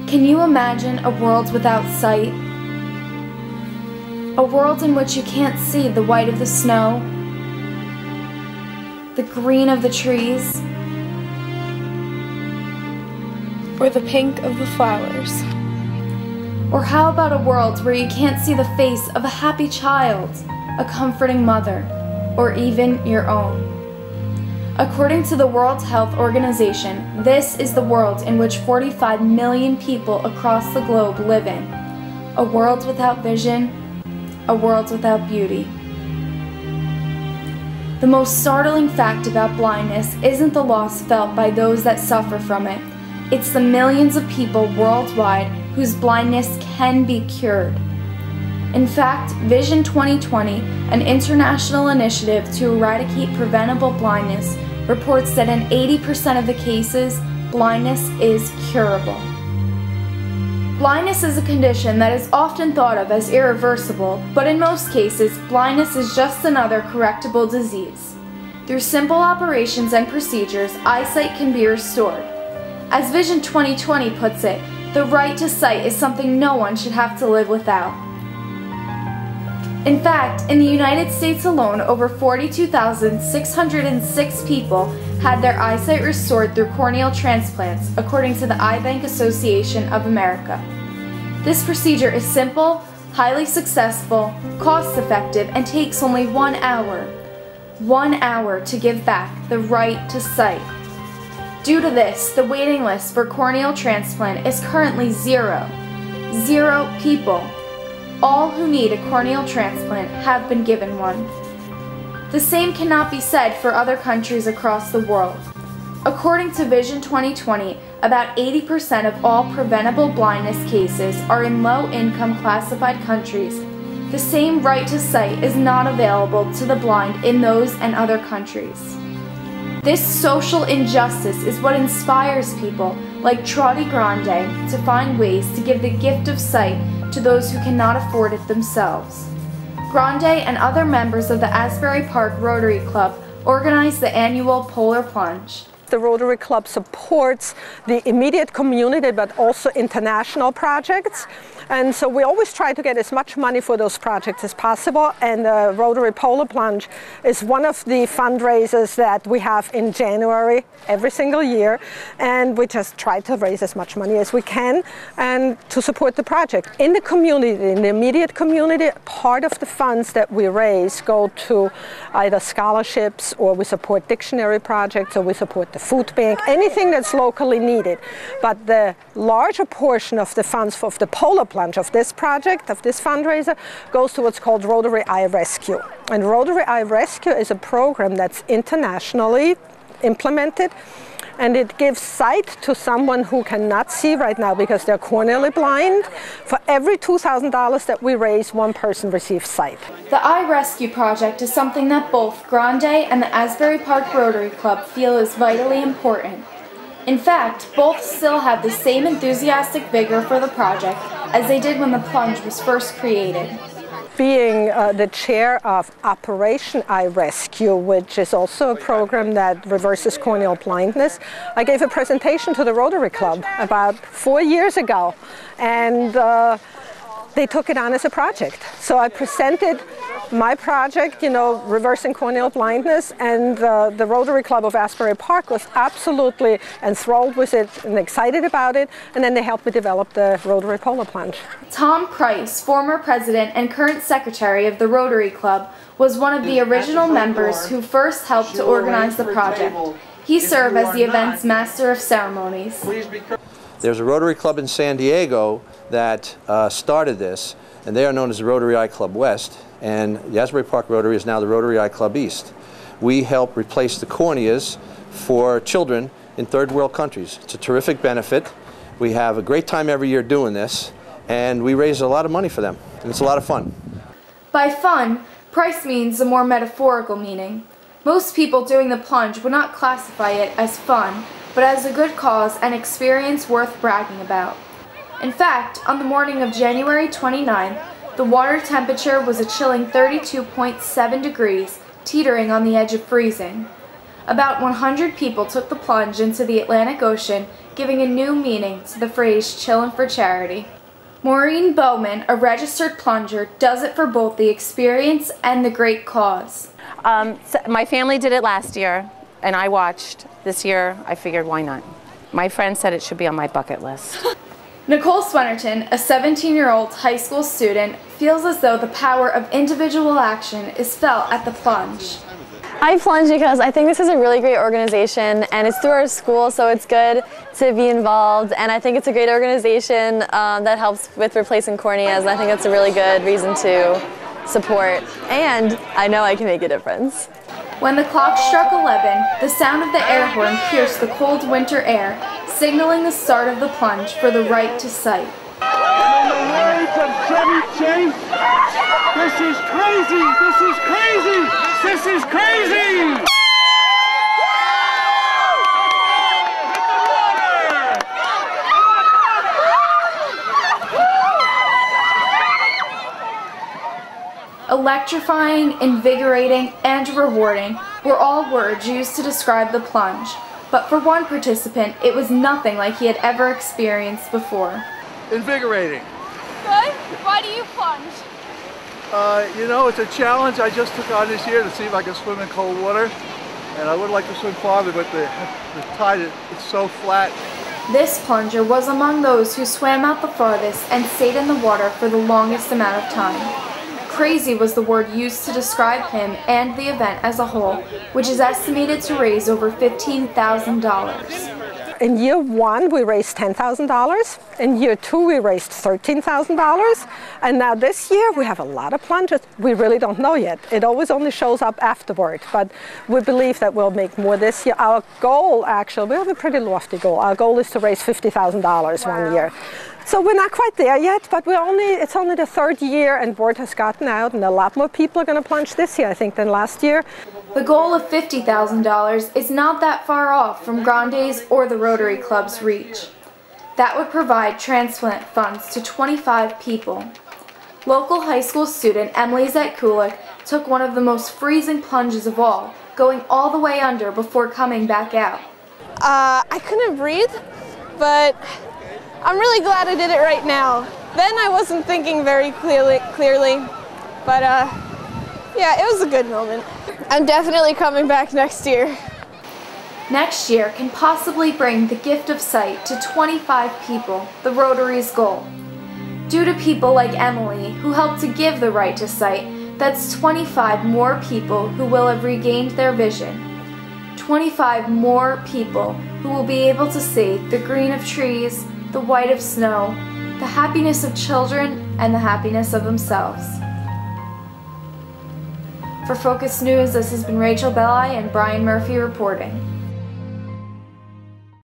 Can you imagine a world without sight? A world in which you can't see the white of the snow, the green of the trees, or the pink of the flowers? Or how about a world where you can't see the face of a happy child, a comforting mother, or even your own? According to the World Health Organization, this is the world in which 45 million people across the globe live in. A world without vision, a world without beauty. The most startling fact about blindness isn't the loss felt by those that suffer from it. It's the millions of people worldwide whose blindness can be cured. In fact, Vision 2020, an international initiative to eradicate preventable blindness, reports that in 80% of the cases, blindness is curable. Blindness is a condition that is often thought of as irreversible, but in most cases, blindness is just another correctable disease. Through simple operations and procedures, eyesight can be restored. As Vision 2020 puts it, the right to sight is something no one should have to live without. In fact, in the United States alone, over 42,606 people had their eyesight restored through corneal transplants, according to the Eye Bank Association of America. This procedure is simple, highly successful, cost-effective, and takes only 1 hour. 1 hour to give back the right to sight. Due to this, the waiting list for corneal transplant is currently 0. 0 people. All who need a corneal transplant have been given one. The same cannot be said for other countries across the world. According to Vision 2020, about 80% of all preventable blindness cases are in low-income classified countries. The same right to sight is not available to the blind in those and other countries. This social injustice is what inspires people like Trotty Grande to find ways to give the gift of sight to those who cannot afford it themselves. Grande and other members of the Asbury Park Rotary Club organize the annual Polar Plunge. The Rotary Club supports the immediate community but also international projects. And so we always try to get as much money for those projects as possible, and the Rotary Polar Plunge is one of the fundraisers that we have in January every single year, and we just try to raise as much money as we can and to support the project. In the community, in the immediate community, part of the funds that we raise go to either scholarships, or we support dictionary projects, or we support the food bank, anything that's locally needed. But the larger portion of the funds of the Polar Plunge, of this project, of this fundraiser, goes to what's called Rotary Eye Rescue. And Rotary Eye Rescue is a program that's internationally implemented, and it gives sight to someone who cannot see right now because they're corneally blind. For every $2,000 that we raise, one person receives sight. The Eye Rescue Project is something that both Grande and the Asbury Park Rotary Club feel is vitally important. In fact, both still have the same enthusiastic vigor for the project as they did when the plunge was first created. Being the chair of Operation Eye Rescue, which is also a program that reverses corneal blindness, I gave a presentation to the Rotary Club about 4 years ago, and they took it on as a project. So I presented my project, reversing corneal blindness, and the Rotary Club of Asbury Park was absolutely enthralled with it and excited about it, and then they helped me develop the Rotary Polar Plunge. Tom Price, former president and current secretary of the Rotary Club, was one of the original members who first helped to organize the project. He served as the event's master of ceremonies. There's a Rotary Club in San Diego that started this, and they are known as the Rotary Eye Club West, and the Asbury Park Rotary is now the Rotary Eye Club East. We help replace the corneas for children in third world countries. It's a terrific benefit. We have a great time every year doing this, and we raise a lot of money for them, and it's a lot of fun. By fun, Price means a more metaphorical meaning. Most people doing the plunge would not classify it as fun, but as a good cause and experience worth bragging about. In fact, on the morning of January 29th, the water temperature was a chilling 32.7 degrees, teetering on the edge of freezing. About 100 people took the plunge into the Atlantic Ocean, giving a new meaning to the phrase "chillin' for charity." Maureen Bowman, a registered plunger, does it for both the experience and the great cause. So my family did it last year, and I watched. This year, I figured, why not? My friend said it should be on my bucket list. Nicole Swenerton, a 17-year-old high school student, feels as though the power of individual action is felt at the plunge. I plunge because I think this is a really great organization, and it's through our school, so it's good to be involved, and I think it's a great organization that helps with replacing corneas, and I think that's a really good reason to support, and I know I can make a difference. When the clock struck 11, the sound of the air horn pierced the cold winter air, signaling the start of the plunge for the right to sight. And in the words of Chevy Chase, this is crazy, this is crazy, this is crazy! Electrifying, invigorating, and rewarding were all words used to describe the plunge, but for one participant, it was nothing like he had ever experienced before. Invigorating. Good? Why do you plunge? You know, it's a challenge I just took on this year to see if I can swim in cold water. And I would like to swim farther, but the tide is so flat. This plunger was among those who swam out the farthest and stayed in the water for the longest amount of time. Crazy was the word used to describe him and the event as a whole, which is estimated to raise over $15,000. In year one, we raised $10,000. In year two, we raised $13,000. And now this year, we have a lot of plungers. We really don't know yet. It always only shows up afterward, but we believe that we'll make more this year. Our goal, actually, we have a pretty lofty goal. Our goal is to raise $50,000 one year. So we're not quite there yet, but it's only the third year, and word has gotten out, and a lot more people are going to plunge this year, I think, than last year. The goal of $50,000 is not that far off from Grande's or the Rotary Club's reach. That would provide transplant funds to 25 people. Local high school student Emily Zetkulik took one of the most freezing plunges of all, going all the way under before coming back out. I couldn't breathe, but I'm really glad I did it right now. Then I wasn't thinking very clearly, but yeah, it was a good moment. I'm definitely coming back next year. Next year can possibly bring the gift of sight to 25 people, the Rotary's goal. Due to people like Emily, who helped to give the right to sight, that's 25 more people who will have regained their vision. 25 more people who will be able to see the green of trees, the white of snow, the happiness of children, and the happiness of themselves. For Focus News, this has been Rachel Belli and Brian Murphy reporting.